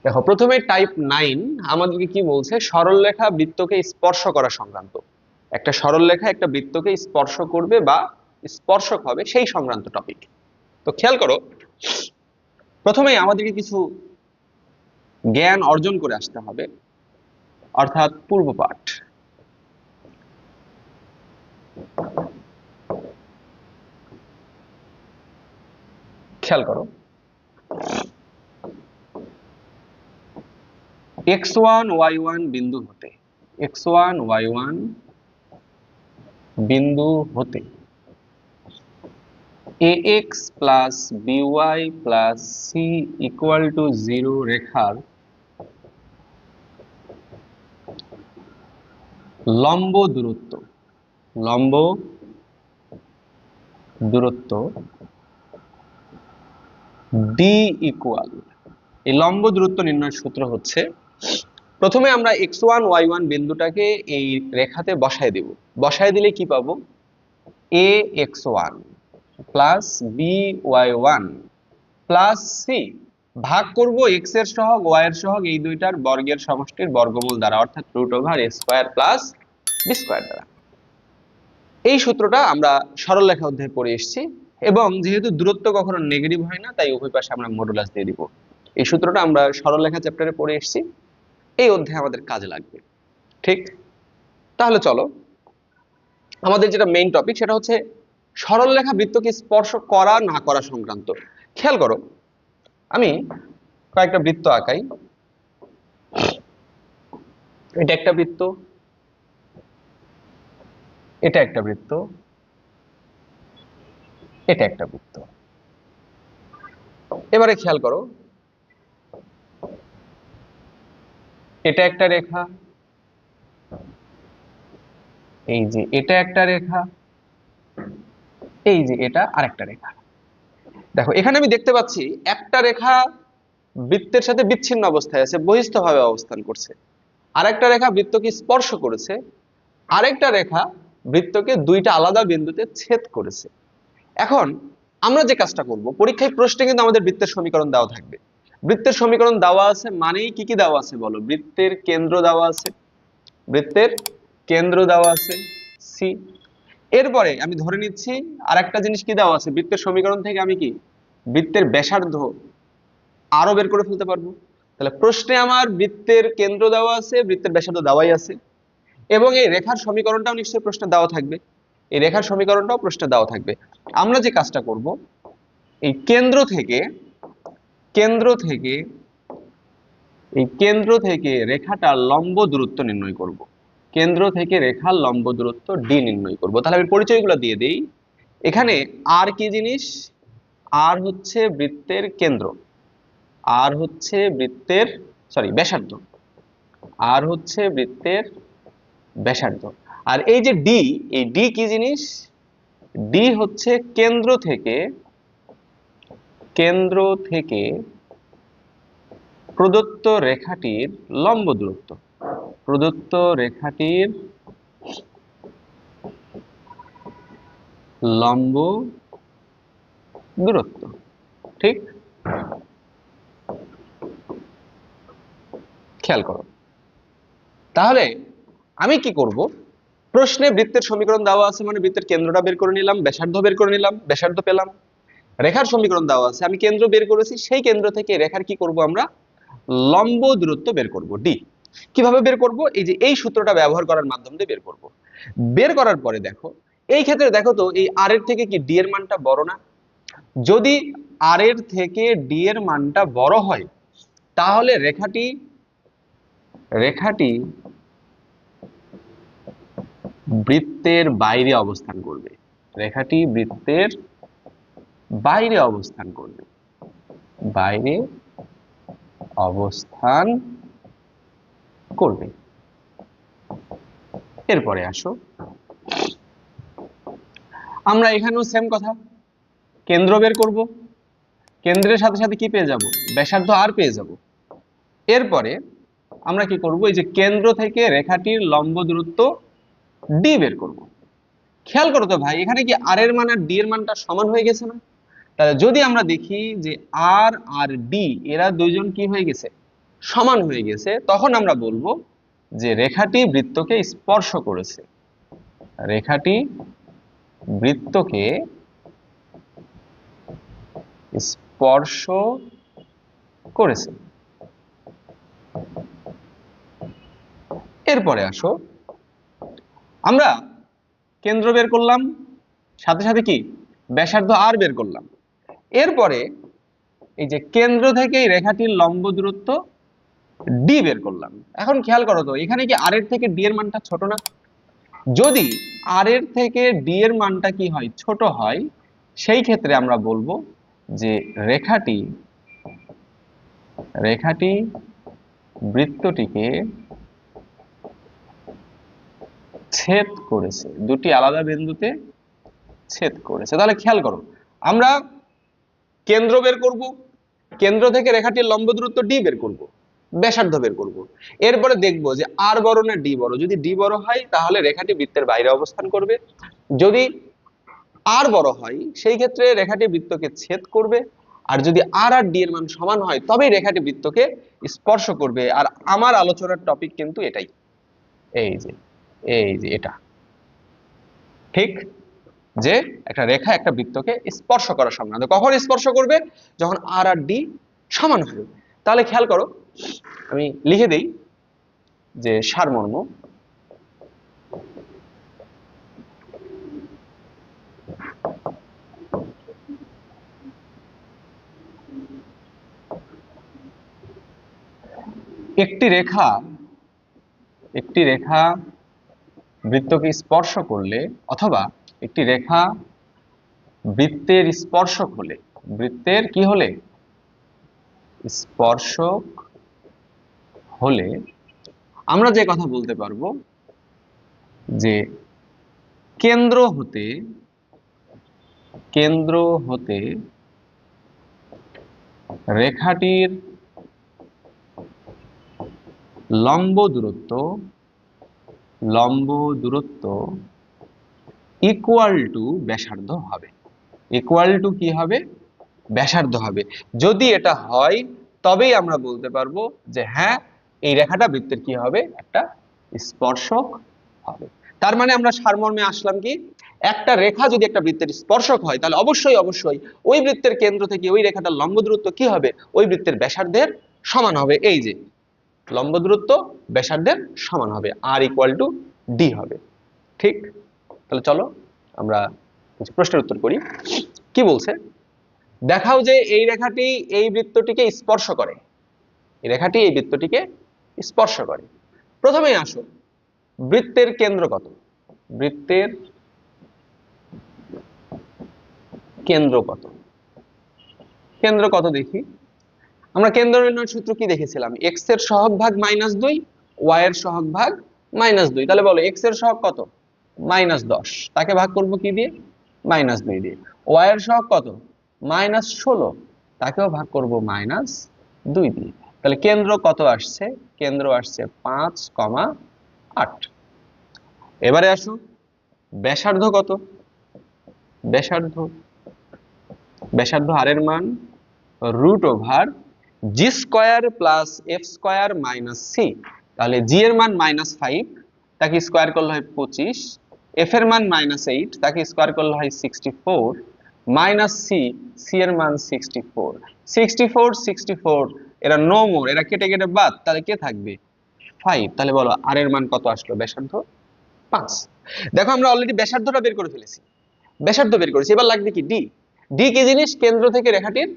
দেখো প্রথমে টাইপ 9 আমাদেরকে কি বলছে, সরলরেখা বৃত্তকে স্পর্শ করা সংক্রান্ত। একটা সরলরেখা একটা বৃত্তকে স্পর্শ করবে বা স্পর্শক হবে সেই সংক্রান্ত টপিক। তো খেয়াল করো, প্রথমেই আমাদেরকে কিছু জ্ঞান অর্জন করে আসতে হবে, অর্থাৎ পূর্বপাঠ। খেয়াল করো, x1 y1 বিন্দু হতে, x1 y1 বিন্দু হতে ax plus by plus c equal to 0 রেখার লম্ব দূরত্ব, লম্ব দূরত্ব d ইকুয়াল, এই লম্ব দূরত্ব নির্ণয়ের সূত্র হচ্ছে, প্রথমে আমরা x1 y1 বিন্দুটাকে এই রেখাতে বসায় দেব। বসায় দিলে কি পাবো, ax1 plus by1 plus c ভাগ করব x এর সহগ y এর সহগ এই দুইটার বর্গের সমষ্টির বর্গমূল দ্বারা, অর্থাৎ root over a square plus b square দ্বারা। এই সূত্রটা আমরা সরলরেখা অধ্যায়ে পড়ে এসেছি, এবং যেহেতু দূরত্ব কখনো নেগেটিভ হয় না, তাই উভয় পাশে আমরা মডুলাস দিয়ে দিব। এই সূত্রটা আমরা সরলরেখা চ্যাপ্টারে পড়ে এসেছি, এই অধ্যায়ে আমাদের কাজে লাগবে। ঠিক, তাহলে চলো আমাদের যেটা মেইন টপিক সেটা হচ্ছে সরলরেখা বৃত্তকে স্পর্শ করা না করা সংক্রান্ত। খেয়াল করো, আমি কয়েকটা বৃত্ত আঁকাই। এটা একটা বৃত্ত, এটা একটা বৃত্ত, এটা একটা বৃত্ত। এবারে খেয়াল করো, এটা একটা রেখা, এই যে এটা একটা রেখা, এই যে এটা আরেকটা রেখা। দেখো এখানে আমি দেখতে পাচ্ছি একটা রেখা বৃত্তের সাথে বিচ্ছিন্ন অবস্থায় আছে, বহিস্থভাবে অবস্থান করছে। আরেকটা রেখা বৃত্তকে স্পর্শ করেছে, আরেকটা রেখা বৃত্তকে দুইটা আলাদা বিন্দুতে ছেদ করেছে। এখন আমরা যে কাজটা করব, পরীক্ষায় প্রশ্নে কিন্তু আমাদের বৃত্তের সমীকরণ দেওয়া থাকবে। বৃত্তের সমীকরণ দেওয়া আছে মানেই কি কি দেওয়া আছে বলো, বৃত্তের কেন্দ্র দেওয়া আছে, বৃত্তের কেন্দ্র দেওয়া আছে সি। এরপরে আমি ধরে নিচ্ছি আরেকটা জিনিস কি দেওয়া আছে, বৃত্তের সমীকরণ থেকে আমি কি বৃত্তের ব্যাসার্ধ আরো বের করে ফেলতে পারবো। তাহলে প্রশ্নে আমার বৃত্তের কেন্দ্র দেওয়া আছে, বৃত্তের ব্যাসার্ধ দেওয়াই আছে, এবং এই রেখার সমীকরণটাও নিশ্চয়ই প্রশ্নে দেওয়া থাকবে, এই রেখার সমীকরণটাও প্রশ্নে দেওয়া থাকবে। আমরা যে কাজটা করব, এই কেন্দ্র থেকে এই কেন্দ্র থেকে রেখাটার লম্ব দূরত্ব নির্ণয় করব। কেন্দ্র থেকে রেখার লম্ব দূরত্ব ডি নির্ণয় করব। তাহলে আমি পরিচয়গুলো দিয়ে দেই। এখানে আর কি জিনিস, আর হচ্ছে বৃত্তের কেন্দ্র, আর হচ্ছে বৃত্তের ব্যাসার্ধ, আর হচ্ছে বৃত্তের ব্যাসার্ধ। আর এই যে ডি, এই ডি কি জিনিস, ডি হচ্ছে কেন্দ্র থেকে প্রদত্ত রেখাটির লম্ব দূরত্ব, প্রদত্ত রেখাটির লম্ব দূরত্ব। ঠিক, খেয়াল করো। তাহলে আমি কি করব, প্রশ্নে বৃত্তের সমীকরণ দেওয়া আছে মানে বৃত্তের কেন্দ্রটা বের করে নিলাম, ব্যাসার্ধ বের করে নিলাম, ব্যাসার্ধ পেলাম। রেখার সমীকরণ দেওয়া আছে, আমি কেন্দ্র বের করেছি, সেই কেন্দ্র থেকে রেখার কি করব, আমরা লম্ব দূরত্ব বের করব ডি। কিভাবে বের করব, এই যে এই সূত্রটা ব্যবহার করার মাধ্যমে বের করব। বের করার পরে দেখো, এই ক্ষেত্রে দেখো তো এই আর এর থেকে কি ডি এর মানটা বড় না? যদি আর এর থেকে ডি এর মানটা বড় হয়, তাহলে রেখাটি বৃত্তের বাইরে অবস্থান করবে, রেখাটি বৃত্তের বাইরে অবস্থান করবে, বাইরে অবস্থান করবে। এরপরে আসো, আমরা এখানেও সেম কথা, কেন্দ্র বের করব, কেন্দ্রের সাথে সাথে কি পেয়ে যাব, ব্যাসার্ধ আর পেয়ে যাব। এরপরে আমরা কি করব, এই যে কেন্দ্র থেকে রেখাটির লম্ব দূরত্ব ডি বের করব। খেয়াল করো তো ভাই, এখানে কি আর এর মান আর ডি এর মানটা সমান হয়ে গেছে না? তাহলে যদি আমরা দেখি যে আর আর ডি এরা দুইজন কি হয়ে গেছে, সমান হয়ে গেছে তখন আমরা বলবো যে রেখাটি বৃত্তকে স্পর্শ করেছে। রেখাটি বৃত্তকে স্পর্শ করেছে। এরপরে আসো, আমরা কেন্দ্র বের করলাম, সাথে সাথে কি ব্যাসার্ধ আর বের করলাম। এরপরে এই যে কেন্দ্র থেকে এই রেখাটির লম্ব দূরত্ব ডি বের করলাম। এখন খেয়াল করো তো, এখানে কি আর এর থেকে ডি এর মানটা ছোট না? যদি আর এর থেকে ডি এর মানটা কি হয়, ছোট হয়, সেই ক্ষেত্রে আমরা বলবো যে রেখাটি বৃত্তটিকে ছেদ করেছে, দুটি আলাদা বিন্দুতে ছেদ করেছে। তাহলে খেয়াল করো, আমরা কেন্দ্র বের করব, কেন্দ্র থেকে রেখাটির লম্ব দূরত্ব ডি বের করব, ব্যাসার্ধ বের করব। এরপরে দেখব যে আর বড় না ডি বড়। যদি ডি বড় হয় তাহলে রেখাটি বৃত্তের বাইরে অবস্থান করবে, যদি আর বড় হয় সেই ক্ষেত্রে রেখাটি বৃত্তকে ছেদ করবে, আর যদি আর আর ডি এর মান সমান হয় তবেই রেখাটি বৃত্তকে স্পর্শ করবে। আর আমার আলোচনার টপিক কিন্তু এটাই, এই যে এটা ঠিক, যে একটা রেখা একটা বৃত্তকে স্পর্শ করা সংক্রান্ত। কখন স্পর্শ করবে? যখন আর আর ডি সমান হবে। তাহলে খেয়াল করো, আমি লিখে দেই যে সারমর্ম। একটি রেখা বৃত্তকে স্পর্শ করলে, অথবা একটি রেখা বৃত্তের স্পর্শক হলে, বৃত্তের কি হলে? স্পর্শক হলে আমরা যে কথা বলতে পারবো যে কেন্দ্র হতে রেখাটির লম্ব দূরত্ব ইকুয়াল টু ব্যাসার্ধ হবে। ইকুয়াল টু কি হবে? ব্যাসার্ধ হবে। যদি এটা হয় তবেই আমরা বলতে পারবো যে হ্যাঁ, এই রেখাটা বৃত্তের কি হবে? একটা স্পর্শক হবে। তার মানে আমরা সারমর্মে আসলাম কি, একটা রেখা যদি একটা বৃত্তের স্পর্শক হয় তাহলে অবশ্যই ওই বৃত্তের কেন্দ্র থেকে ওই রেখাটার লম্ব দূরত্ব কি হবে? ওই বৃত্তের ব্যাসার্ধের সমান হবে। এই যে লম্ব দূরত্ব ব্যাসার্ধের সমান হবে, আর ইকুয়াল টু ডি হবে। ঠিক, তাহলে চলো আমরা কিছু প্রশ্নের উত্তর করি। কি বলছে? দেখাও যে এই রেখাটি এই বৃত্তটিকে স্পর্শ করে। এই রেখাটি এই বৃত্তটিকে স্পর্শ করে। প্রথমেই আসো, বৃত্তের কেন্দ্র কত? বৃত্তের কেন্দ্র কত? কেন্দ্র কত দেখি। আমরা কেন্দ্র নির্ণয়ের সূত্র কি দেখেছিলাম? এক্স এর সহগ ভাগ -2, ওয়াই এর সহগ ভাগ -2। তাহলে বলো এক্স এর সহগ কত? -10, তাকে ভাগ করব কি দিয়ে? -2 দিয়ে। ওয়াই এর সহগ কত? -16, তাকেও ভাগ করব -2 দিয়ে। তাহলে কেন্দ্র কত আসছে? কেন্দ্র আসছে 5,8। এবারে আসো, ব্যাসার্ধ কত? ব্যাসার্ধ আর এর মান √g² + f² - c। তাহলে জি এর মান -5, তাকে স্কয়ার করলে হয় 25, এফ এর মান -8, তাকে স্কয়ার করলে হয় 64, সি এর মান 64। 64 এরা নো মোর, এরা কেটে কেটে বাদ, তাহলে কে থাকবে? 5। তাহলে বলো আর এর মান কত আসলো? ব্যাসার্ধ 5। দেখো আমরা অলরেডি ব্যাসার্ধটা বের করে ফেলেছি, ব্যাসার্ধ বের করেছি। এবার লাগবে কি? ডি। ডি কি জিনিস? কেন্দ্র থেকে রেখাটির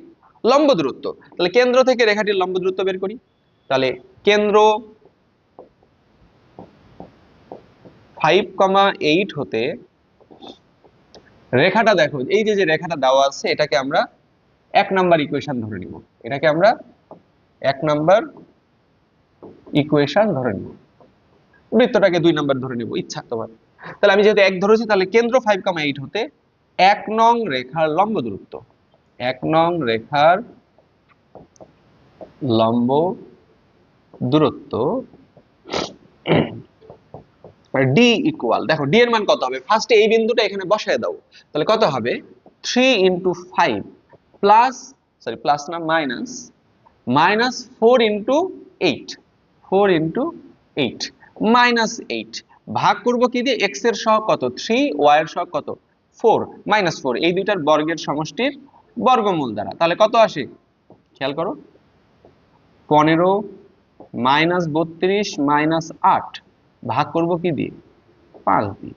লম্ব দূরত্ব। তাহলে কেন্দ্র থেকে রেখাটির লম্ব দূরত্ব বের করি। তাহলে কেন্দ্র 5,8 হতে রেখাটা, দেখো এই যে রেখাটা দেওয়া আছে, এটাকে আমরা 1 নাম্বার ইকুয়েশন ধরে নিব। এটাকে আমরা 1 নাম্বার ইকুয়েশন ধরে নিব, বৃত্তটাকে 2 নাম্বার ধরে নিব, ইচ্ছা তোমার। তাহলে আমি যেহেতু 1 ধরেছি, তাহলে কেন্দ্র 5,8 হতে 1 নং রেখার লম্ব দূরত্ব, 1 নং রেখার লম্ব দূরত্ব ডি ইকুয়াল, দেখো ডি এর মান কত হবে? ফার্স্টে এই বিন্দুটা এখানে বসায় দাও। তাহলে কত হবে? 3 × 5 প্লাস, সরি প্লাস না, মাইনাস 4 × 8, 4 ইন্টু 8 মাইনাস 8, ভাগ করব কি দিয়ে? x এর সহগ কত 3, y এর সহগ কত 4, -4, এই দুইটার বর্গের সমষ্টির বর্গমূল দ্বারা। তাহলে কত আসে খেয়াল করো, 15 মাইনাস 32 মাইনাস 8 ভাগ করব কি দিয়ে? 5 দিয়ে।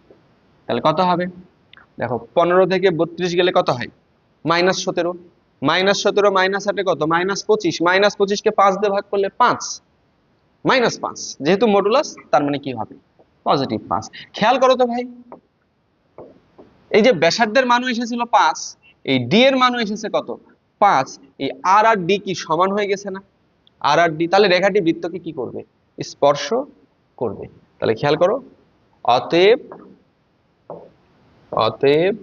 তাহলে কত হবে দেখো, 15 থেকে 32 গেলে কত হয়? -17, -17 মাইনাস 8 কত? -25, -25 কে 5 দিয়ে ভাগ করলে 5, -5, যেহেতু মডুলাস তার মানে কি হবে? পজিটিভ 5। খেয়াল করো তো ভাই, এই যে ব্যাসার্ধের মানও এসেছিল 5, এই ডি এর মানও এসেছে কত? 5, এই আর আর ডি কি সমান হয়ে গেছে না? আর আর ডি, তাহলে রেখাটি বৃত্তকে কি করবে? স্পর্শ করবে। তাহলে খেয়াল করো, অতএব অতএব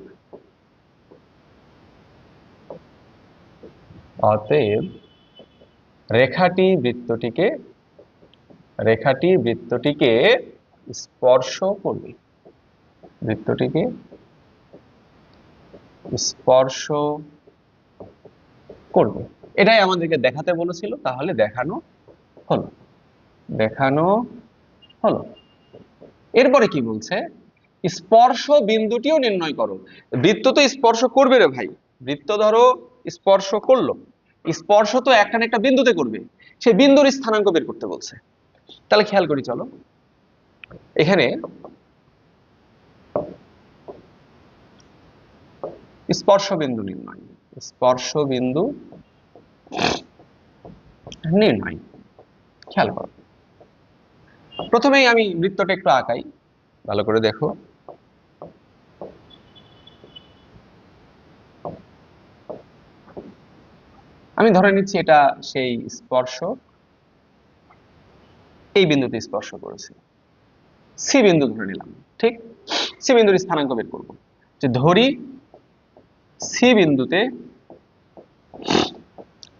অতএব রেখাটি বৃত্তটিকে স্পর্শ করবে, বৃত্তটিকে স্পর্শ করবে। এটাই আমাদেরকে দেখাতে বলেছিল, তাহলে দেখানো হলো। এরপরে কি বলছে? স্পর্শ বিন্দুটিও নির্ণয় করো। বৃত্ত তো স্পর্শ করবে রে ভাই, বৃত্ত ধরো স্পর্শ করলো, স্পর্শ তো একটা না একটা বিন্দুতে করবে, সেই বিন্দুর স্থানাঙ্ক বের করতে বলছে। তাহলে খেয়াল করি, চলো এখানে স্পর্শ বিন্দু নির্ণয়, খেয়াল করো। প্রথমেই আমি বৃত্তটা একটু আঁকাই, ভালো করে দেখো। আমি ধরে নিচ্ছি এটা সেই স্পর্শক, এই বিন্দুতে স্পর্শ করেছে, সি বিন্দু ধরে নিলাম, ঠিক? সি বিন্দুর স্থানাঙ্ক বের করব, যে ধরি সি বিন্দুতে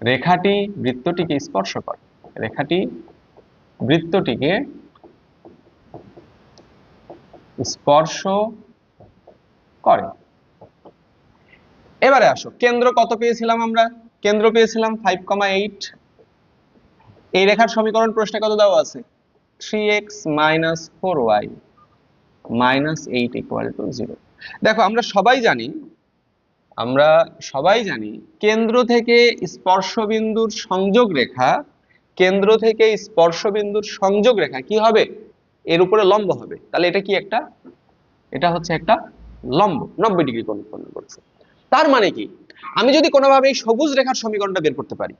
রেখাটি বৃত্তটিকে স্পর্শ করে, রেখাটি বৃত্তটিকে স্পর্শ করে। এবারে আসো, কেন্দ্র কত পেয়েছিলাম আমরা? কেন্দ্র পেয়েছিলাম 5,8। এই রেখার সমীকরণ প্রশ্নে কত দেওয়া আছে? 3x - 4y - 8 = 0। দেখো আমরা সবাই জানি কেন্দ্র থেকে স্পর্শবিন্দুর সংযোগ রেখা কি হবে? এর উপরে লম্ব হবে। তাহলে এটা কি একটা? এটা হচ্ছে একটা লম্ব, 90 ডিগ্রি কোণ উৎপন্ন করছে। তার মানে কি, আমি যদি কোনোভাবে এই সবুজ রেখার সমীকরণটা বের করতে পারি,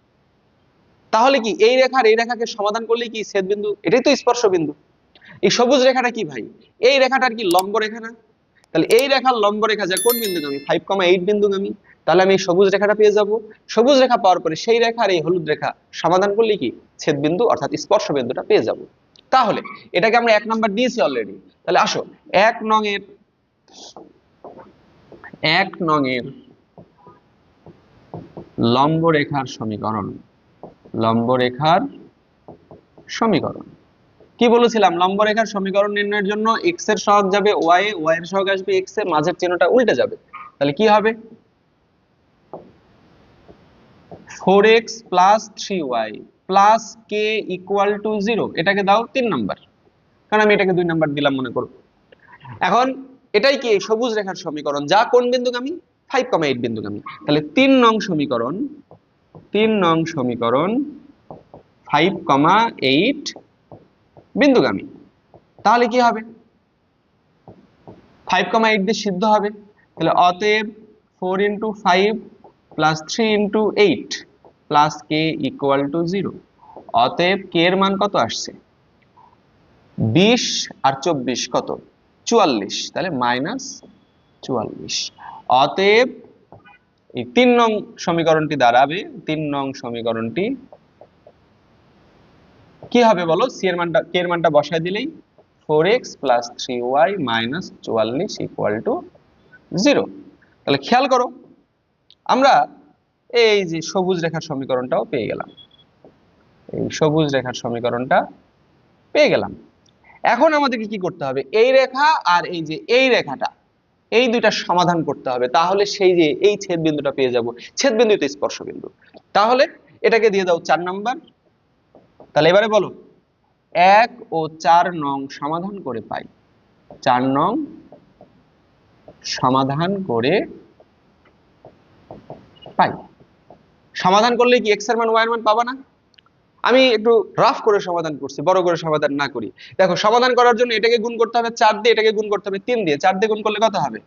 তাহলে কি এই রেখাকে সমাধান করলে কি ছেদ বিন্দু? এটাই তো স্পর্শ বিন্দু। এই সবুজ রেখাটা কি ভাই? এই রেখাটার কি লম্ব রেখা না? তাহলে এই রেখার লম্ব রেখা যা কোন বিন্দুগামী? 5,8 বিন্দুগামী। তাহলে আমি সবুজ রেখাটা পেয়ে যাব। সবুজ রেখা পাওয়ার পরে সেই রেখার এই হলুদ রেখা সমাধান করলে কি ছেদ বিন্দু অর্থাৎ স্পর্শ বিন্দুটা পেয়ে যাব। তাহলে এটাকে আমরা 1 নাম্বার দিয়েছি অলরেডি। তাহলে আসো 1 নং এর লম্ব রেখার সমীকরণ কি বলেছিলাম? লম্ব রেখার সমীকরণ নির্ণয়ের জন্য x এর সহগ যাবে y এ, y এর সহগ আসবে x এ, মাঝের চিহ্নটা উল্টে যাবে। তাহলে কি হবে? 4x + 3y + k = 0। এটাকে দাও 3 নাম্বার, কারণ আমি এটাকে 2 নাম্বার দিলাম মনে করো। এখন এটাই কি সবুজ রেখার সমীকরণ, যা কোন বিন্দুগামী? 5,8 বিন্দুগামী। তাহলে 3 নং সমীকরণ 5,8 বিন্দুগামী। তাহলে কি হবে? 5,8 দিয়ে সিদ্ধ হবে। তাহলে অতএব 4 × 5 + 3 × 8 + k = 0। অতএব k এর মান কত আসছে? 20 আর 24 কত? 44। তাহলে -44। অতএব এই 3 নং সমীকরণটি দাঁড়াবে, 3 নং সমীকরণটি কি হবে বলো? k এর মানটা বসায় দিলেই 4x + 3y - 44 = 0। তাহলে খেয়াল করো, আমরা এই যে সবুজ রেখার সমীকরণটাও পেয়ে গেলাম। এখন আমাদেরকে কি করতে হবে? এই রেখা আর এই যে এই রেখাটা, এই দুইটা সমাধান করতে হবে। তাহলে সেই যে এই ছেদ বিন্দুটা পেয়ে যাব, ছেদ বিন্দু তো স্পর্শ বিন্দু। তাহলে এটাকে দিয়ে দাও 4 নাম্বার, তাহলে এবারে বলো 1 ও 4 নং সমাধান করে পাই, 4 নং সমাধান করে পাই। সমাধান করলে কি x এর মান y এর মান পাবা না? আমি একটু রাফ করে সমাধান করছি, বড় করে সমাধান না করি। দেখো সমাধান করার জন্য এটাকে গুণ করতে হবে 4 দিয়ে, এটাকে গুণ করতে হবে 3 দিয়ে। 4 দিয়ে গুণ করলে কত হবে?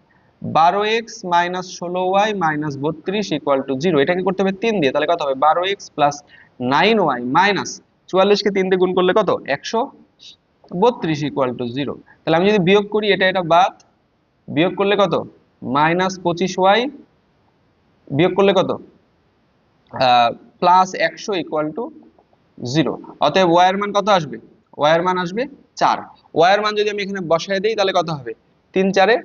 12x - 16y - 32 = 0। এটাকে করতে হবে 3 দিয়ে, তাহলে কত হবে? 12x + 9y - 44 কে 3 দিয়ে গুণ করলে কত? 132 = 0। তাহলে আমি যদি বিয়োগ করি, এটা বাদ, বিয়োগ করলে কত? -25y, বিয়োগ করলে কত? +100 = 0। অতএব y এর মান কত আসবে? y এর মান আসবে 4। y এর মান যদি আমি এখানে বসায় দেই তাহলে কত হবে? 3 4 এ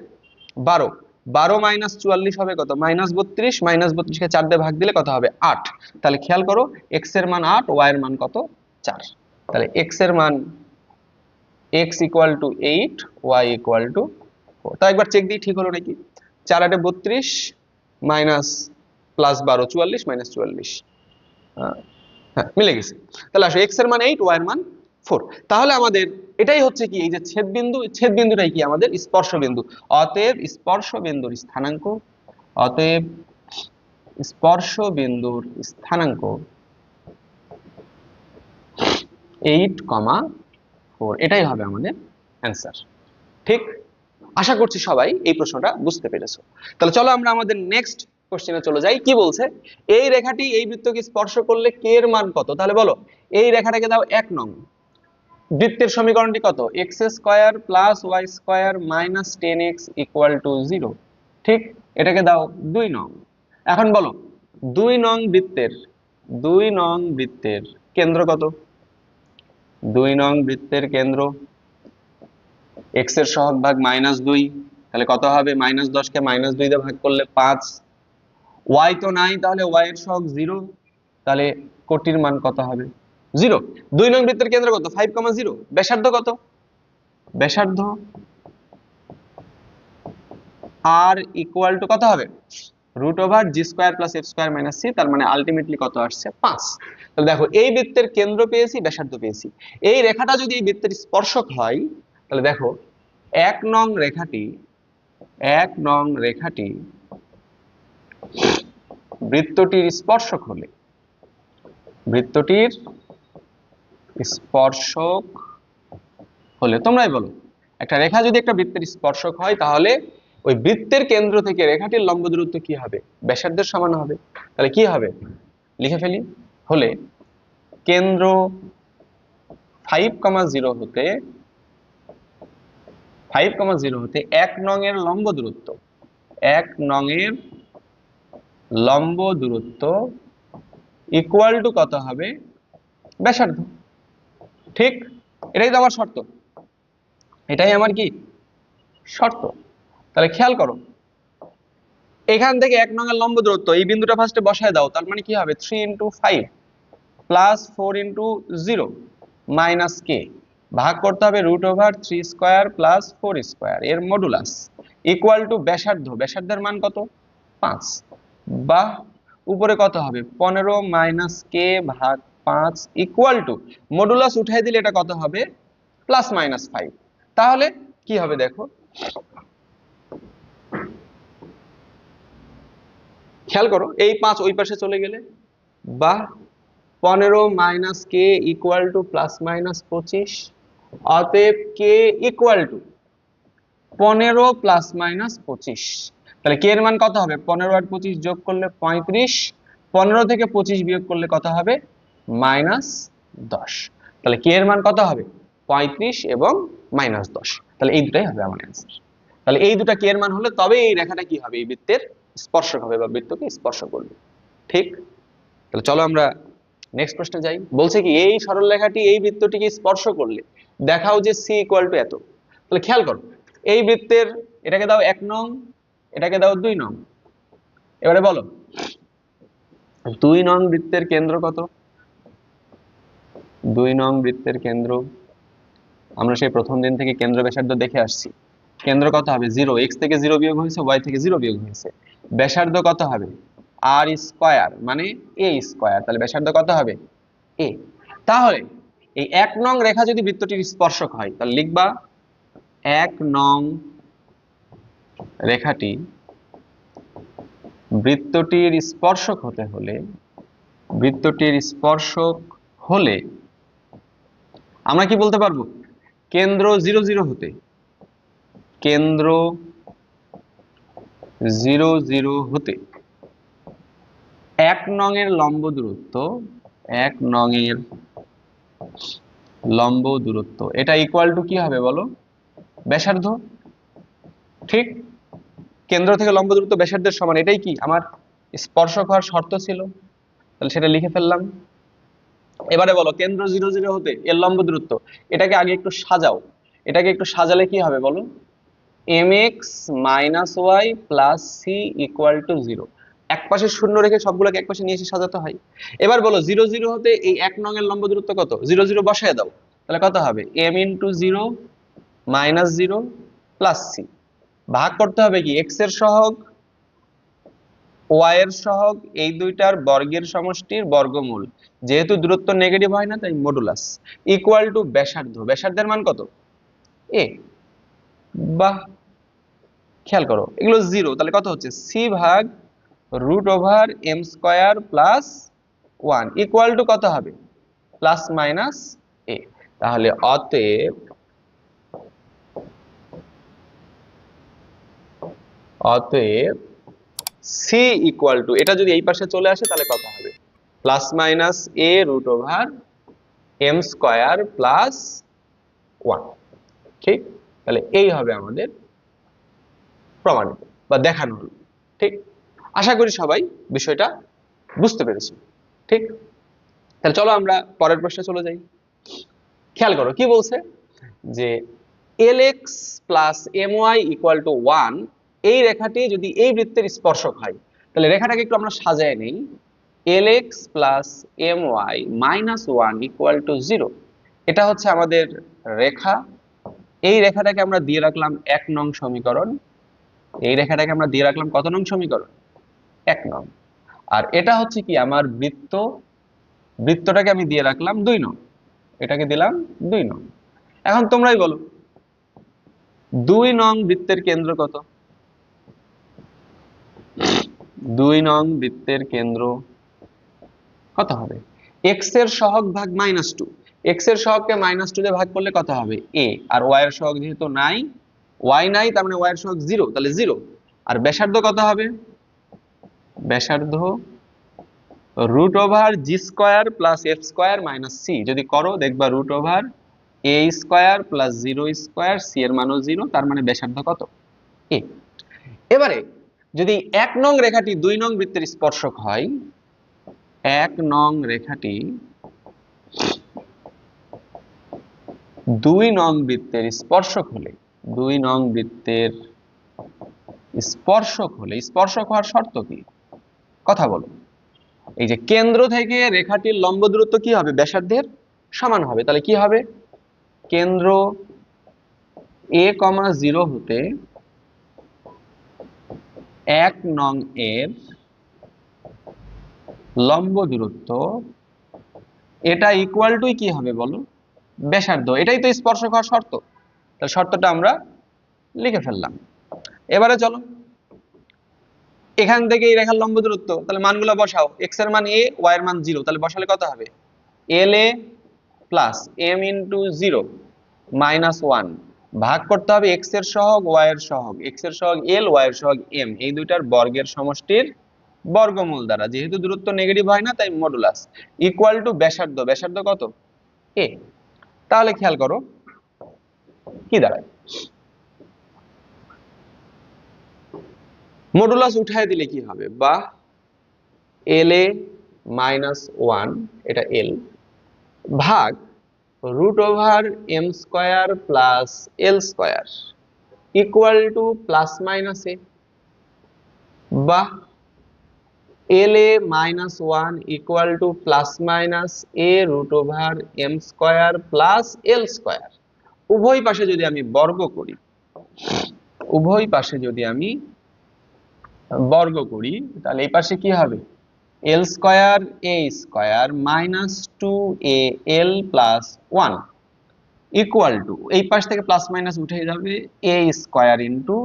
12, 12 - 44 হবে কত? -32, -32 কে 4 দিয়ে ভাগ দিলে কত হবে? 8। তাহলে খেয়াল করো x এর মান 8, y এর মান কত? 4। তাহলে x এর মান x = 8, y = 4। তাই একবার চেক দিই ঠিক হলো নাকি। 4 8 এ 32 মাইনাস +12 44 -44, হ্যাঁ মিলে গেছে। তাহলে আসো x এর মান 8, y এর মান 4। তাহলে আমাদের এটাই হচ্ছে কি, এই যে ছেদবিন্দু, ছেদবিন্দুটাই কি আমাদের স্পর্শবিন্দু। অতএব স্পর্শবিন্দুর স্থানাঙ্ক, অতএব স্পর্শবিন্দুর স্থানাঙ্ক 8,4। এটাই হবে আমাদের অ্যান্সার। ঠিক, আশা করছি সবাই এই প্রশ্নটা বুঝতে পেরেছো। তাহলে চলো আমরা আমাদের নেক্সট কোশ্চেনে চলে যাই। কি বলছে? এই রেখাটি এই বৃত্তকে স্পর্শ করলে কে এর মান কত? তাহলে বলো এই রেখাটাকে দাও 1 নং। বৃত্তের সমীকরণটি কত? x² + y² - 10x = 0। ঠিক, এটাকে দাও 2 নং। এখন বলো 2 নং বৃত্তের, 2 নং বৃত্তের কেন্দ্র কত? 2 নং বৃত্তের কেন্দ্র x এর সহগ ভাগ -2, তাহলে কত হবে? -10 কে -2 দিয়ে ভাগ করলে 5। y তো নাই, তাহলে y এর সহগ 0, তাহলে কোটির মান কত হবে? 0। 2 নং বৃত্তের কেন্দ্র কত? 5,0। ব্যাসার্ধ কত? ব্যাসার্ধ r = কত হবে? √g² + f² - c, তার মানে আলটিমেটলি কত আসছে? 5। তাহলে দেখো এই বৃত্তের কেন্দ্র পেয়েছি, ব্যাসার্ধ পেয়েছি। এই রেখাটা যদি এই বৃত্তের স্পর্শক হয়, তাহলে দেখো 1 নং রেখাটি, 1 নং রেখাটি বৃত্তটির স্পর্শক হলে, বৃত্তটির স্পর্শক হলে, তোমরাই বলো একটা রেখা যদি একটা বৃত্তের স্পর্শক হয় তাহলে ওই বৃত্তের কেন্দ্র থেকে রেখাটির লম্ব দূরত্ব কি হবে? ব্যাসার্ধের সমান হবে। তাহলে কি হবে? লিখে ফেলি। হলে কেন্দ্র 5,0 হতে 1 নং এর লম্ব দূরত্ব, 1 নং এর লম্ব দূরত্ব ইকুয়াল টু কত হবে? ব্যাসার্ধ। ঠিক, এটাই তো আমার শর্ত, এটাই আমার কি শর্ত। তাহলে খেয়াল করো এখান থেকে 1 নং এর লম্ব দূরত্ব, এই বিন্দুটা ফার্স্টে বসায় দাও, তার মানে কি হবে? 3 × 5 + 4 × 0 - k, ভাগ করতে হবে √3² + 4² এর মডুলাস ইকুয়াল টু ব্যাসার্ধ, ব্যাসার্ধের মান কত? 5। বা উপরে কত হবে? 15 - k ভাগ 5 ইকুয়াল টু, মডুলাস উঠাই দিলে এটা কত হবে? +-5। তাহলে কি হবে দেখো, খেয়াল করো এই 5 ওই পাশে চলে গেলে, বা 15 - k ইকুয়াল টু +-25। অতএব k ইকুয়াল টু 15 ± 25। তাহলে k এর মান কত হবে? 15 আর 25 যোগ করলে 35, 15 থেকে 25 বিয়োগ করলে কত হবে? -10। তাহলে k এর মান কত হবে? 35 এবং -10। তাহলে এই দুটাই হবে আমার অ্যান্সার। তাহলে এই দুটা k এর মান হলে তবে এই রেখাটা কি হবে? এই বৃত্তের স্পর্শক হবে বা বৃত্তকে স্পর্শ করবে। ঠিক, তাহলে চলো আমরা নেক্সট প্রশ্নে যাই। বলছে কি এই সরল রেখাটি এই বৃত্তটিকে স্পর্শ করলে দেখাও যে c = এত। তাহলে খেয়াল করো এই বৃত্তের, এটাকে দাও 1 নং, এটাকে দাও 2 নং। এবারে বলো 2 নং বৃত্তের কেন্দ্র কত? 2 নং বৃত্তের কেন্দ্র, আমরা সেই প্রথম দিন থেকে কেন্দ্র ব্যাসার্ধ দেখে আসছি। কেন্দ্র কত হবে? 0, x থেকে 0 বিয়োগ হয়েছে, y থেকে 0 বিয়োগ হয়েছে। ব্যাসার্ধ কত হবে? r² মানে a², তাহলে ব্যাসার্ধ কত হবে? a। তাহলে এই 1 নং রেখা যদি বৃত্তটির স্পর্শক হয় তাহলে লিখবা 1 নং রেখাটি বৃত্তটির স্পর্শক হতে হলে আমরা কি বলতে পারবো? কেন্দ্র 0 0 হতে, কেন্দ্র 0 0 হতে 1 নং এর লম্ব দূরত্ব, 1 নং এর লম্ব দূরত্ব এটা ইকুয়াল টু কি হবে বলো? ব্যাসার্ধ। ঠিক, কেন্দ্র থেকে লম্ব দূরত্ব ব্যাসার্ধের সমান, এটাই কি আমার স্পর্শক হওয়ার শর্ত ছিল, তাহলে সেটা লিখে ফেললাম। এবারে বলো কেন্দ্র 0 0 হতে এর লম্ব দূরত্ব, এটাকে আগে একটু সাজাও, এটাকে একটু সাজালে কি হবে বলো? mx - y + c = 0। এক পাশে শূন্য রেখে সবগুলোকে এক পাশে নিয়ে এসে সাজাতে হয়। এবার বলো 0 0 হতে এই 1 নং এর লম্ব দূরত্ব কত? 0 0 বসায় দাও, তাহলে কত হবে? m * 0 - 0 + c। ভাগ করতে হবে কি? x এর সহগ y এর সহগ এই দুইটার বর্গের সমষ্টির বর্গমূল, যেহেতু দূরত্ব নেগেটিভ হয় না তাই মডুলাস, ইকুয়াল টু ব্যাসার্ধ। ব্যাসার্ধের মান কত? a। বাহ, খেয়াল করো এগুলো 0, তাহলে কত হচ্ছে? c ভাগ √m² + 1 ইকুয়াল টু কত হবে? Plus minus a। তাহলে অতএব c ইকুয়াল টু, এটা যদি এই পাশে চলে আসে তাহলে কত হবে? Plus minus a √m² + 1। ঠিক, তাহলে এই হবে আমাদের প্রমাণিত বা দেখানো হলো। ঠিক, আশা করি সবাই বিষয়টা বুঝতে পেরেছি। ঠিক, তাহলে চলো আমরা পরের প্রশ্নে চলে যাই। খেয়াল করো কি বলছে, যে lx + my = 1 এই রেখাটি যদি এই বৃত্তের স্পর্শক হয়, তাহলে রেখাটাকে একটু আমরা সাজায় নেই। lx + my - 1 = 0, এটা হচ্ছে আমাদের রেখা। এই রেখাটাকে আমরা দিয়ে রাখলাম 1 নং সমীকরণ। এই রেখাটাকে আমরা দিয়ে রাখলাম কত নং সমীকরণ? 1 নং। আর এটা হচ্ছে কি আমার বৃত্ত, বৃত্তটাকে আমি দিয়ে রাখলাম 2 নং, এটাকে দিলাম 2 নং। এখন তোমরাই বলো 2 নং বৃত্তের কেন্দ্র কত? 2 নং বৃত্তের কেন্দ্র কত হবে? x এর সহগ ভাগ -2, x এর সহগকে -2 দিয়ে ভাগ করলে কত হবে? a। আর y এর সহগ যেহেতু নাই, y নাই, তার মানে y এর সহগ 0, তাহলে 0। আর ব্যাসার্ধ কত হবে? ব্যাসার্ধ √g² + f² - c, যদি করো দেখবা √a² + 0² c এর মানও 0, তার মানে ব্যাসার্ধ কত? a। এবারে যদি 1 নং রেখাটি 2 নং বৃত্তের স্পর্শক হয়, 1 নং রেখাটি 2 নং বৃত্তের স্পর্শক হলে, 2 নং বৃত্তের স্পর্শক হলে স্পর্শক হওয়ার শর্ত কি? কথা বলো। এই যে কেন্দ্র থেকে রেখাটির লম্ব দূরত্ব কি হবে? ব্যাসার্ধের সমান হবে। তাহলে কি হবে? কেন্দ্র a, 0 হতে 1 নং এর লম্ব দূরত্ব, এটা ইকুয়াল টু কি হবে বলো? ব্যাসার্ধ। এটাই তো স্পর্শক হওয়ার শর্ত, তাহলে শর্তটা আমরা লিখে ফেললাম। এবারে চলো এখান থেকে এই রেখার লম্ব দূরত্ব, তাহলে মানগুলো বসাও। x এর মান a, y এর মান 0, তাহলে বসালে কত হবে? la + m * 0 - 1 ভাগ করতে হবে x এর সহগ y এর সহগ, x এর সহগ l, y এর সহগ m, এই দুইটার বর্গের সমষ্টির বর্গমূল দ্বারা, যেহেতু দূরত্ব নেগেটিভ হয় না তাই মডুলাস, ইকুয়াল টু ব্যাসার্ধ। ব্যাসার্ধ কত? a। তাহলে খেয়াল করো কি দাঁড়ায়, মডুলাস উঠায় দিলে কি হবে? বা la - 1, এটা l, ভাগ √m² + l² equal to plus minus a, বা la - 1 equal two plus minus a √m² + l²। উভয় পাশে যদি আমি বর্গ করি, উভয় পাশে যদি আমি বর্গ করি, তাহলে এই পাশে কি হবে? L square a square minus 2al plus 1 equal to, এই পাশ থেকে প্লাস মাইনাস উঠে যাবে, a square into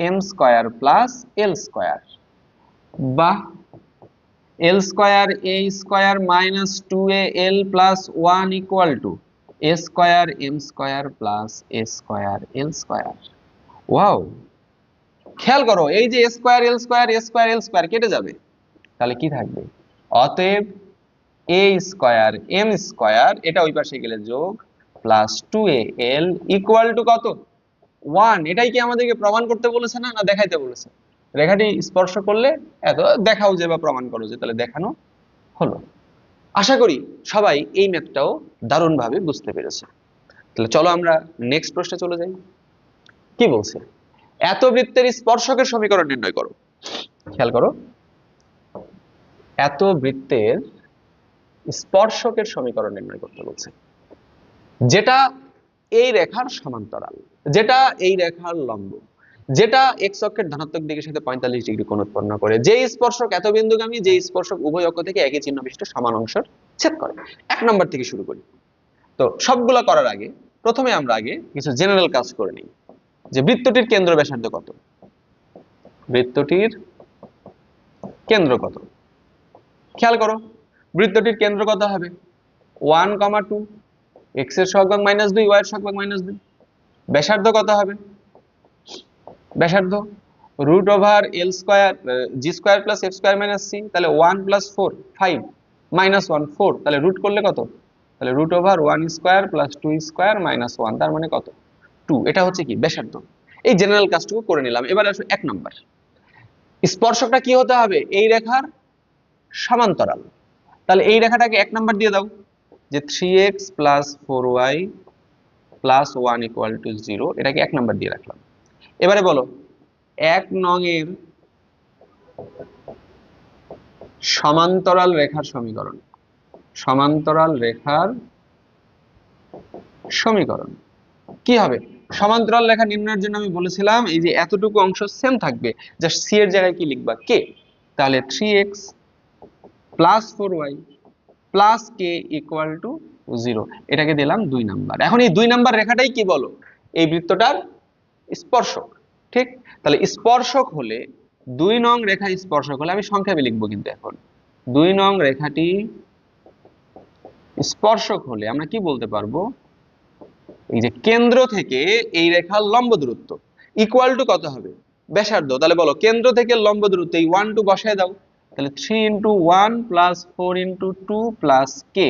m square plus l square, বা l square a square minus 2al plus 1 equal to a square m square plus a square l square. Wow, খেয়াল করো, এই যে a square l square a square l square কেটে যাবে, তাহলে কি থাকবে? অতএব এ স্কয়ার এম স্কয়ার, এটা ওই পাশে গেলে যোগ, প্লাস 2al ইকুয়াল টু কত? 1। এটাই কি আমাদেরকে প্রমাণ করতে বলেছে না, না দেখাইতে বলেছে? রেখাটি স্পর্শ করলে এত, দেখাও যে বা প্রমাণ করো যে, তাহলে দেখানো হলো। আশা করি সবাই এই ম্যাথটাও দারুণভাবে বুঝতে পেরেছে। তাহলে চলো আমরা নেক্সট প্রশ্নে চলে যাই। কি বলছে? এত বৃত্তের স্পর্শকের সমীকরণ নির্ণয় করো। খেয়াল করো, এত বৃত্তের স্পর্শকের সমীকরণ নির্ণয় করতে বলছে, যেটা এই রেখার সমান্তরাল, যেটা এই রেখার লম্ব, যেটা এক্স অক্ষের ধনাত্মক দিকের সাথে 45 ডিগ্রি কোণ উৎপন্ন করে, যে স্পর্শক এত বিন্দুগামী, যে স্পর্শক উভয় অক্ষ থেকে একই চিহ্ন বিশিষ্ট সমান অংশের ছেদ করে। 1 নম্বর থেকে শুরু করি। তো সবগুলা করার আগে প্রথমে আমরা আগে কিছু জেনারেল কাজ করে নিই, যে বৃত্তটির কেন্দ্র ব্যাসার্ধ কত? বৃত্তটির কেন্দ্র কত? খেয়াল করো, বৃত্তটির কেন্দ্র কত হবে? 1, 2, x এর সহগ -2, y এর সহগ -2। ব্যাসার্ধ কত হবে? ব্যাসার্ধ root over l square g square plus f square minus c, তাহলে 1 প্লাস 4 5 মাইনাস 1 4, তাহলে রুট করলে কত? তাহলে root over 1 square plus 2 square minus 1, তার মানে কত? 2। এটা হচ্ছে কি? ব্যাসার্ধ। এই জেনারেল কাজটুকু করে নিলাম। এবার আসো 1 নাম্বার, স্পর্শকটা কি হতে হবে? এই রেখার সমান্তরাল। তাহলে এই রেখাটাকে 1 নাম্বার দিয়ে দাও, যে 3x plus 4y plus 1 equal to 0, এটাকে 1 নাম্বার দিয়ে রাখলাম। এবারে বলো 1 নং এর সমান্তরাল রেখার সমীকরণ। সমান্তরাল রেখার সমীকরণ কি হবে? সমান্তরাল রেখা নির্ণয়ের জন্য আমি বলেছিলাম এই যে এতটুকু অংশ সেম থাকবে, জাস্ট সি এর জায়গায় কি লিখবা? কে। তাহলে 3x plus 4y plus K equal to 0, এটাকে দিলাম 2 নাম্বার। এখন এই 2 নাম্বার রেখাটাই কি বলো? এই বৃত্তটার স্পর্শক। ঠিক, তাহলে স্পর্শক হলে 2 নং রেখা স্পর্শক হলে, আমি সংক্ষেপে লিখবো কিন্তু এখন, 2 নং রেখাটি স্পর্শক হলে আমরা কি বলতে পারবো? এই যে কেন্দ্র থেকে এই রেখার লম্ব দূরত্ব ইকুয়াল টু কত হবে? ব্যাসার্ধ। তাহলে বলো কেন্দ্র থেকে লম্ব দূরত্ব, এই 1 2 বসায় দাও, তাহলে 3 × 1 প্লাস 4 × 2 প্লাস কে,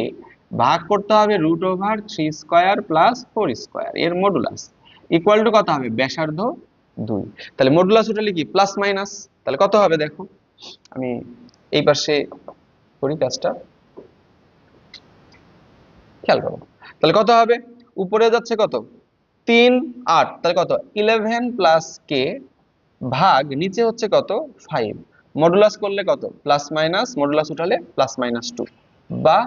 ভাগ করতে হবে root over 3 square plus 4 square, এর মডুলাস ইকুয়াল টু কত হবে? ব্যাসার্ধ 2। তাহলে মডুলাস উঠালে কি? প্লাস মাইনাস, তাহলে কত হবে দেখো, আমি এই পাশে করি কাজটা, খেয়াল করো। তাহলে কত হবে? উপরে যাচ্ছে কত? 3 8, তাহলে কত? 11 প্লাস কে ভাগ নিচে হচ্ছে কত? 5, মডুলাস করলে কত? প্লাস মাইনাস, মডুলাস উঠালে প্লাস মাইনাস 2, বা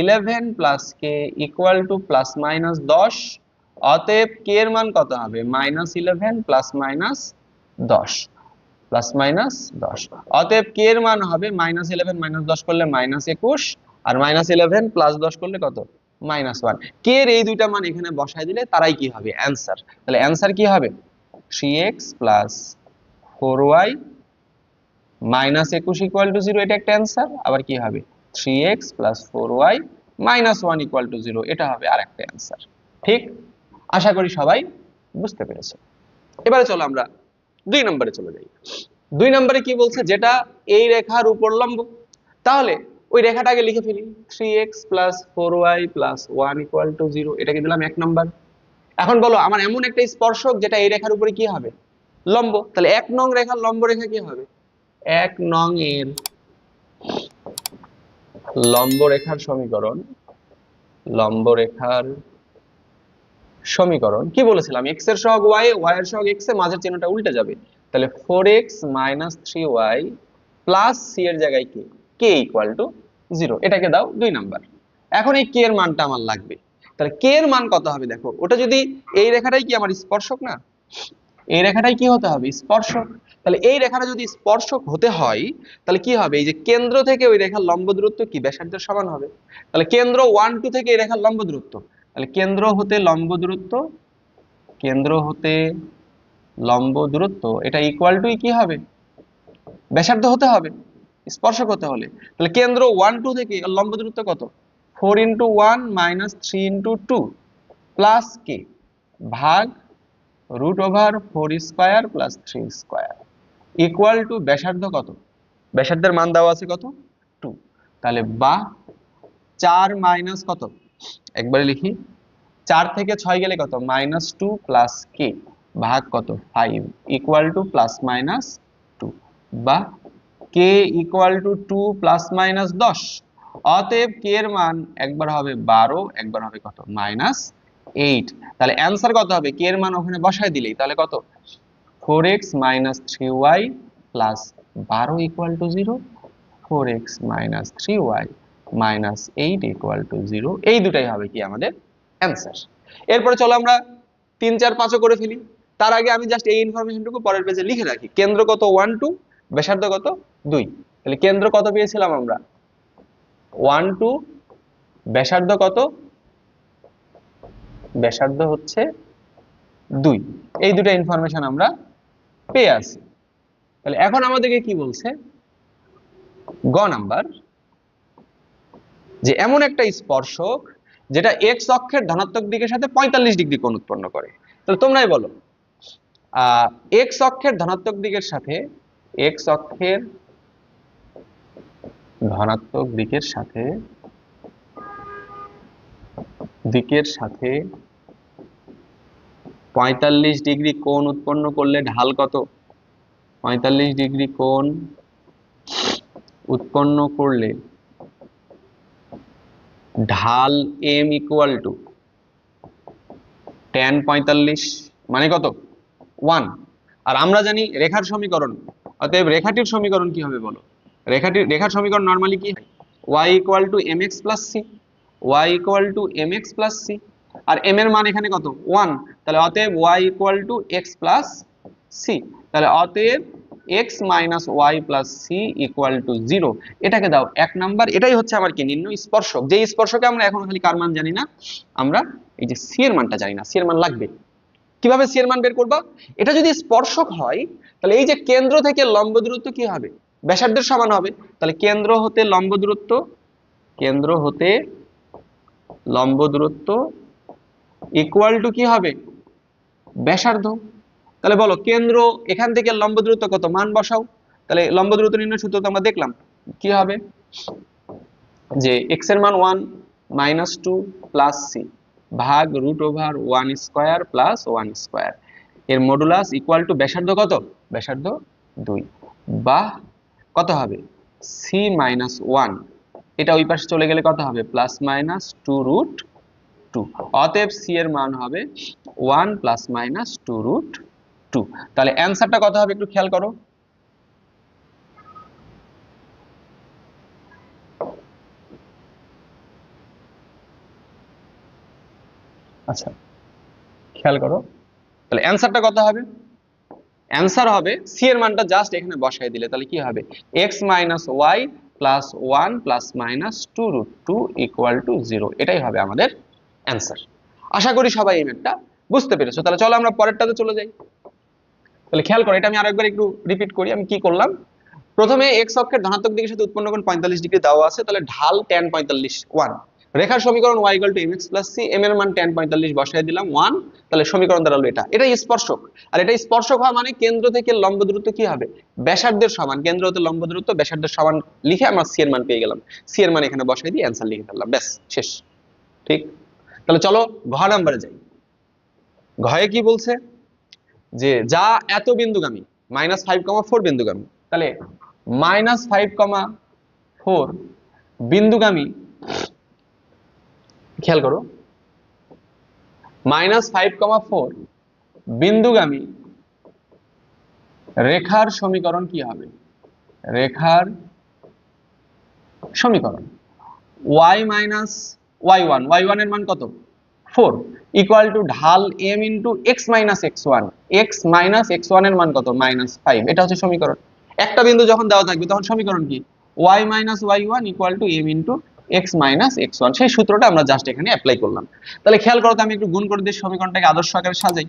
11 plus K equal to plus minus 10। অতএব কে এর মান কত হবে? -11 প্লাস মাইনাস 10, প্লাস মাইনাস 10। অতএব কে এর মান হবে -11 মাইনাস 10 করলে -21, আর -11 প্লাস 10 করলে কত? -1। কে এর এই দুইটা মান এখানে বসায় দিলে তারাই কি হবে? অ্যানসার। তাহলে অ্যানসার কি হবে? 3x plus 4y minus 21 equal to 0, এটা একটা অ্যানসার। আবার কি হবে? 3x plus 4y minus 1 equal to 0, এটা হবে আরেকটা অ্যানসার। ঠিক, আশা করি সবাই বুঝতে পেরেছে। এবারে চলো আমরা 2 নম্বরে চলে যাই। 2 নম্বরে কি বলছে? যেটা এই রেখার উপর লম্ব। তাহলে ওই রেখাটাকে লিখে ফেলি, 3x plus 4y plus 1 equal to 0, এটাকে দিলাম 1 নম্বর। এখন বলো আমার এমন একটা স্পর্শক যেটা এই রেখার উপরে কি হবে? লম্ব। তাহলে 1 নং রেখার লম্ব রেখা কি হবে? 1 নং এর লম্ব রেখার সমীকরণ, লম্ব রেখার সমীকরণ কি বলেছিলাম? x এর সহগ y, y এর সহগ x, এর মাঝের চিহ্নটা উল্টে যাবে। তাহলে 4x - 3y প্লাস c এর জায়গায় কি? k ইকুয়াল টু 0, এটাকে দাও 2 নাম্বার। এখন এই k এর মানটা আমার লাগবে। তাহলে k এর মান কত হবে দেখো, ওটা যদি এই রেখাটাই কি আমার স্পর্শক না? এই রেখাটাই কি হতে হবে? স্পর্শক। তাহলে এই রেখাটা যদি স্পর্শক হতে হয় তাহলে কি হবে, এই যে কেন্দ্র থেকে ওই রেখার লম্ব দূরত্ব কি ব্যাসার্ধের সমান হবে। তাহলে কেন্দ্র 1 2 থেকে এই রেখার লম্ব দূরত্ব, তাহলে কেন্দ্র হতে লম্ব দূরত্ব, কেন্দ্র হতে লম্ব দূরত্ব এটা ইকুয়াল টু কি হবে, ব্যাসার্ধ হতে হবে স্পর্শক হতে হলে। তাহলে কেন্দ্র 1 2 থেকে লম্ব দূরত্ব কত, 4 × 1 - 3 × 2 প্লাস কে ভাগ √4² প্লাস 3² ইকুয়াল টু ব্যাসার্ধ কত, ব্যাসার্ধের মান দেওয়া আছে কত 2। তাহলে বা 4 মাইনাস কত, একবারে লিখি 4 থেকে 6 গেলে কত -2 প্লাস কে ভাগ কত 5 ইকুয়াল টু ±2 বা কে ইকুয়াল টু 2 ± 10। অতএব কে এর মান একবার হবে 12, একবার হবে কত -8। তাহলে অ্যানসার কত হবে, কে এর মান ওখানে বসায় দিলেই তাহলে কত 4x - 3y plus 12 equal to 0, 4x - 3y - 8 equal to 0। এই দুটাই হবে কি আমাদের অ্যানসার। এরপরে চলো আমরা 3 4 5 করে ফেলি। তার আগে আমি জাস্ট এই ইনফরমেশনটুকু পরের পেজে লিখে রাখি। কেন্দ্র কত 1 2, ব্যাসার্ধ কত 2। তাহলে কেন্দ্র কত পেয়েছিলাম আমরা 1 2, ব্যাসার্ধ কত, ব্যাসার্ধ হচ্ছে 2। এই দুটো ইনফরমেশন আমরা পেয়ে আছি। তাহলে এখন আমাদেরকে কি বলছে গ নাম্বার, যে এমন একটা স্পর্শক যেটা এক্স অক্ষের ধনাত্মক দিকের সাথে 45 ডিগ্রি কোণ উৎপন্ন করে। তাহলে তোমরাই বলো এক্স অক্ষের ধনাত্মক দিকের সাথে, এক্স অক্ষের ধনাত্মক দিকের সাথে 45 ডিগ্রি কোণ উৎপন্ন করলে ঢাল কত, 45 ডিগ্রি কোণ উৎপন্ন করলে ঢাল m ইকুয়াল টু tan 45 মানে কত 1। আর আমরা জানি রেখার সমীকরণ, অতএব রেখাটির সমীকরণ কি হবে বলো, রেখার সমীকরণ নরমালি কি হয় y equal to mx plus c, y equal to mx plus c। আর m এর মান এখানে কত 1, তাহলে অতএব y equal to x plus c। তাহলে অতএব x minus y plus c equal to 0। এটাকে দাও 1 নাম্বার। এটাই হচ্ছে আমার কি নির্ণয় স্পর্শক। যে স্পর্শকে আমরা এখন খালি কার মান জানি না, আমরা এই যে c এর মানটা জানি না। c এর মান লাগবে। কিভাবে c এর মান বের করবা, এটা যদি স্পর্শক হয় তাহলে এই যে কেন্দ্র থেকে লম্ব দূরত্ব কি হবে, ব্যাসার্ধের সমান হবে। তাহলে কেন্দ্র হতে লম্ব দূরত্ব, কেন্দ্র হতে লম্ব দূরত্ব ইকুয়াল টু কি হবে ব্যাসার্ধ। তাহলে বলো কেন্দ্র এখান থেকে লম্ব দূরত্ব কত, মান বসাও। তাহলে লম্ব দূরত্ব নির্ণয় সূত্র তো আমরা দেখলাম কি হবে, যে x এর মান 1 - 2 প্লাস c ভাগ √1² প্লাস 1², এর মডুলাস ইকুয়াল টু ব্যাসার্ধ কত, ব্যাসার্ধ 2 বা কত হবে c - 1, এটা ওই পাশে চলে গেলে কত হবে +-2√2। অতএব c এর মান হবে 1 +-2√2। তাহলে অ্যানসারটা কত হবে একটু খেয়াল করো। আচ্ছা খেয়াল করো, তাহলে অ্যানসারটা কত হবে, অ্যানসার হবে c এর মানটা জাস্ট এখানে বসাই দিলে তাহলে কি হবে x - y plus 1 +-2√2 equal to 0। এটাই হবে আমাদের অ্যানসার। আশা করি সবাই এই ম্যাথটা বুঝতে পেরেছো। তাহলে চলো আমরা পরেরটাতে চলে যাই। তাহলে খেয়াল করো, এটা আমি আরেকবার একটু রিপিট করি। আমি কি করলাম, প্রথমে x অক্ষের ধনাত্মক দিকের সাথে উৎপন্ন কোণ 45 ডিগ্রি দেওয়া আছে। তাহলে ঢাল tan 45 1, রেখার সমীকরণ y = mx + c, m এর মান tan 45 বসায় দিলাম 1। তাহলে সমীকরণ দাঁড়ালো এটা, এটাই স্পর্শক। আর এটা স্পর্শক হওয়া মানে কেন্দ্র থেকে লম্ব দূরত্ব কি হবে ব্যাসার্ধের সমান, কেন্দ্র হতে লম্ব দূরত্ব ব্যাসার্ধের সমান লিখে আমরা c এর মান পেয়ে গেলাম। c এর মান এখানে বসাই দিয়ে অ্যানসার লিখে ফেললাম, ব্যাস শেষ। ঠিক, তাহলে চলো ঘ নম্বরে যাই। ঘয়ে কি বলছে, যে যা এত বিন্দুগামী -5,4 বিন্দুগামী। তাহলে -5,4 বিন্দুগামী, খেয়াল করো -5,4 বিন্দুগামী রেখার সমীকরণ কি হবে, রেখার সমীকরণ y - y1, y1 এর মান কত 4 ইকুয়াল টু ঢাল m into x minus x one, x minus x one এর মান কত -5, এটা হচ্ছে সমীকরণ। একটা বিন্দু যখন দেওয়া থাকবে তখন সমীকরণ কি y minus y one equal to m into x minus x one, সেই সূত্রটা আমরা জাস্ট এখানে অ্যাপ্লাই করলাম। তাহলে খেয়াল করো তো, আমি একটু গুণ করে দিয়ে সমীকরণটাকে আদর্শ আকারে সাজাই।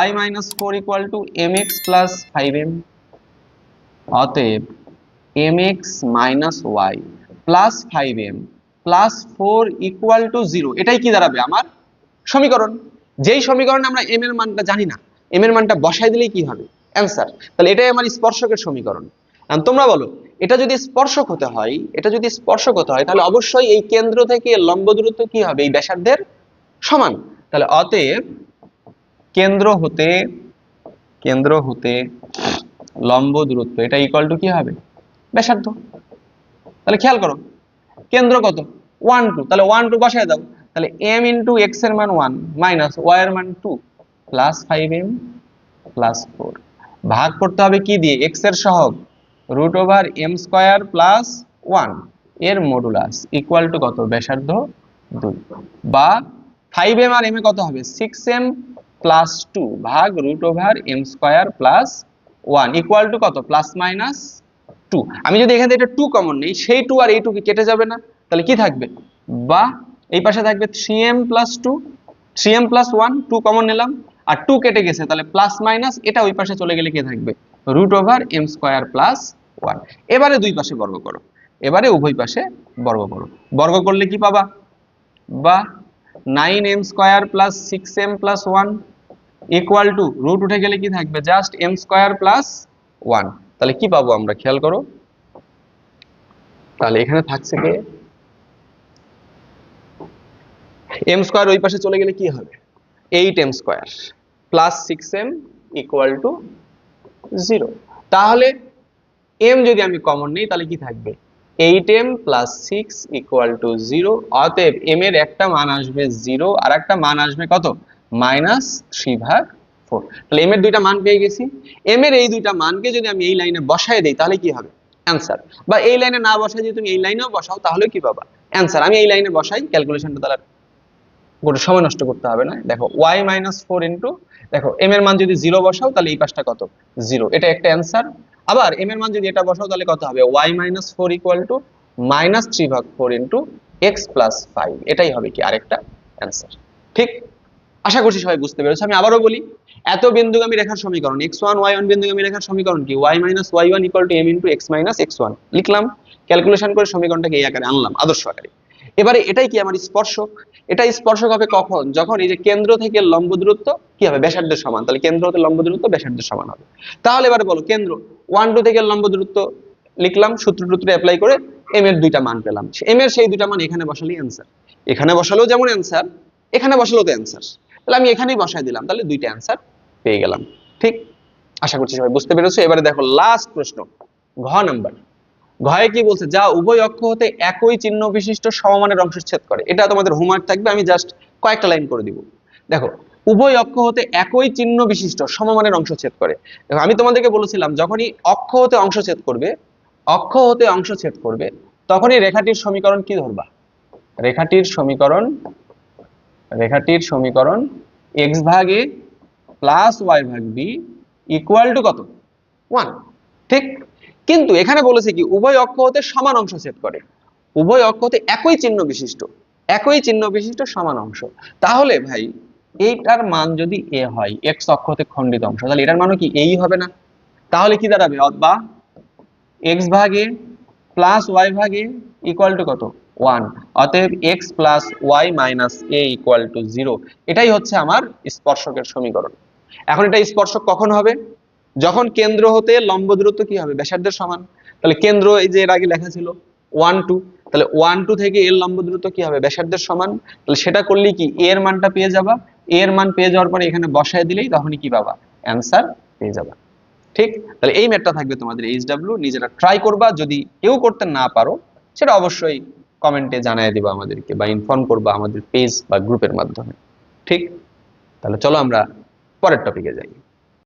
y minus 4 equal to mx plus 5m, অতএব mx minus y plus 5m plus 4 equal to 0, এটাই কি দাঁড়াবে আমার সমীকরণ। যেই সমীকরণে আমরা m এর মানটা জানি না, m এর মানটা বসাই দিলেই কি হবে অ্যান্সার। তাহলে এটাই আমার স্পর্শকের সমীকরণ। এখন তোমরা বলো, এটা যদি স্পর্শক হতে হয়, এটা যদি স্পর্শক হতে হয় তাহলে অবশ্যই এই কেন্দ্র থেকে লম্ব দূরত্ব কি হবে, এই ব্যাসার্ধের সমান। তাহলে অতএব কেন্দ্র হতে লম্ব দূরত্ব এটা ইকুয়াল টু কি হবে, ব্যাসার্ধ। তাহলে খেয়াল করো, কেন্দ্র কত 1 2, তাহলে 1 2 বসায় দাও। তাহলে m ইন্টু এক্স এর মান 1 মাইনাস ওয়াই এর মান 2 প্লাস 5m প্লাস 4, ভাগ করতে হবে কি দিয়ে, এক্স এর সহগ root over m square plus 1 এর মডুলাস ইকুয়াল টু কত, ব্যাসার্ধ 2, বা 5m আর m এ কত হবে 6m প্লাস 2 ভাগ root over m square plus 1 equal to কত, প্লাস মাইনাস 2। আমি যদি এখান থেকে এটা 2 কমন নেই, সেই 2 আর এই 2 কি কেটে যাবে না, তাহলে কি থাকবে, বা এই পাশে থাকবে 3m plus 2, 3m plus 1, 2 common নিলাম আর 2 কেটে গেছে, তাহলে প্লাস মাইনাস এটা ওই পাশে চলে গেলে কি থাকবে, root over m square plus 1। এবারে দুই পাশে বর্গ করো, এবারে উভয় পাশে বর্গ করো, বর্গ করলে কি পাবা, বা 9m square plus 6m plus 1 equal to root উঠে গেলে কি থাকবে, জাস্ট m স্কয়ার প্লাস 1। তাহলে কি পাবো আমরা, খেয়াল করো, তাহলে এখানে থাকছে কি m স্কয়ার, ওই পাশে চলে গেলে কি হবে 8m square plus 6m equal to 0। তাহলে m যদি আমি কমন নিই তাহলে কি থাকবে 8m প্লাস 6 ইকুয়াল টু 0, অতএব m এর একটা মান আসবে 0 আর একটা মান আসবে কত, -3/4। তাহলে m এর দুইটা মান পেয়ে গেছি, m এর এই দুইটা মানকে যদি আমি এই লাইনে বসায় দেই তাহলে কি হবে অ্যান্সার, বা এই লাইনে না বসাই যদি তুমি এই লাইনেও বসাও তাহলে কি পাবা অ্যান্সার। আমি এই লাইনে বসাই, ক্যালকুলেশনটা তাহলে গোটা সময় নষ্ট করতে হবে না। দেখো y মাইনাস 4 ইন্টু, দেখো m এর মান যদি 0 বসাও তাহলে এই পাশটা কত 0, এটা একটা অ্যান্সার। আবার m এর মান যদি এটা বসাও তাহলে কত হবে, y minus 4 equal two -3/4 into x plus 5, এটাই হবে কি আরেকটা অ্যান্সার। ঠিক, আশা করছি সবাই বুঝতে পেরেছো। আমি আবারও বলি, এত বিন্দুগামী রেখার সমীকরণ x1 y1 বিন্দুগামী রেখার সমীকরণ কি y minus y1 equal to m into x minus x1 লিখলাম, ক্যালকুলেশন করে সমীকরণটাকে এই আকারে আনলাম আদর্শ আকারে। এবারে এটাই কি আমার স্পর্শক, এটা স্পর্শক হবে কখন, যখন এই যে কেন্দ্র থেকে লম্ব দূরত্ব কি হবে ব্যাসার্ধের সমান, তাহলে কেন্দ্র হতে লম্ব দূরত্ব ব্যাসার্ধের সমান হবে। তাহলে এবারে বলো, কেন্দ্র 1 2 থেকে লম্ব দূরত্ব লিখলাম, সূত্র অ্যাপ্লাই করে m এর দুইটা মান পেলাম, m এর সেই দুইটা মান এখানে বসালেই অ্যান্সার, এখানে বসালেও যেমন অ্যান্সার, এখানে বসালেও তো অ্যান্সার। তাহলে আমি এখানেই বসাই দিলাম, তাহলে দুইটা অ্যান্সার পেয়ে গেলাম। ঠিক, আশা করছি সবাই বুঝতে পেরেছো। এবারে দেখো লাস্ট প্রশ্ন, ঘ নাম্বার। ঘয়ে কি বলছে, যা উভয় অক্ষ হতে একই চিহ্ন বিশিষ্ট সমমানের অংশ ছেদ করে। এটা তোমাদের হোমওয়ার্ক থাকবে, আমি জাস্ট কয়েকটা লাইন করে দিব। দেখো উভয় অক্ষ হতে একই চিহ্ন বিশিষ্ট সমমানের অংশ ছেদ করে। দেখো আমি তোমাদেরকে বলেছিলাম, যখনই অক্ষ হতে অংশ ছেদ করবে, অক্ষ হতে অংশ ছেদ করবে, তখনই রেখাটির সমীকরণ কি ধরবা, রেখাটির সমীকরণ x ভাগ a প্লাস y ভাগ b ইকুয়াল টু কত 1। ঠিক, কিন্তু এখানে বলেছে কি উভয় অক্ষ হতে সমান অংশ ছেদ করে, উভয় অক্ষ হতে একই চিহ্ন বিশিষ্ট সমান অংশ। তাহলে ভাই এইটার মান যদি a হয়, x অক্ষ হতে খণ্ডিত অংশ, তাহলে এটার মানও কি এই হবে না? তাহলে কি দাঁড়াবে, অথবা x ভাগ a প্লাস y ভাগ a ইকুয়াল টু কত 1, অতএব x plus y minus a equal to 0। এটাই হচ্ছে আমার স্পর্শকের সমীকরণ। এখন এটা স্পর্শক কখন হবে, যখন কেন্দ্র হতে লম্ব দূরত্ব কি হবে ব্যাসার্ধের সমান। তাহলে কেন্দ্র এই যে এর আগে লেখা ছিল 1 2, তাহলে 1 2 থেকে এর লম্ব দূরত্ব কি হবে ব্যাসার্ধের সমান। তাহলে সেটা করলেই কি এর মানটা পেয়ে যাবা, এর মান পেয়ে যাওয়ার পরে এখানে বসায় দিলেই তখনই কি পাবা, অ্যান্সার পেয়ে যাবা। ঠিক, তাহলে এই ম্যাথটা থাকবে তোমাদের HW, নিজেরা ট্রাই করবা। যদি কেউ করতে না পারো সেটা অবশ্যই কমেন্টে জানিয়ে দিবা আমাদেরকে, বা ইনফর্ম করবা আমাদের পেজ বা গ্রুপের মাধ্যমে। ঠিক, তাহলে চলো আমরা পরের টপিকে যাই।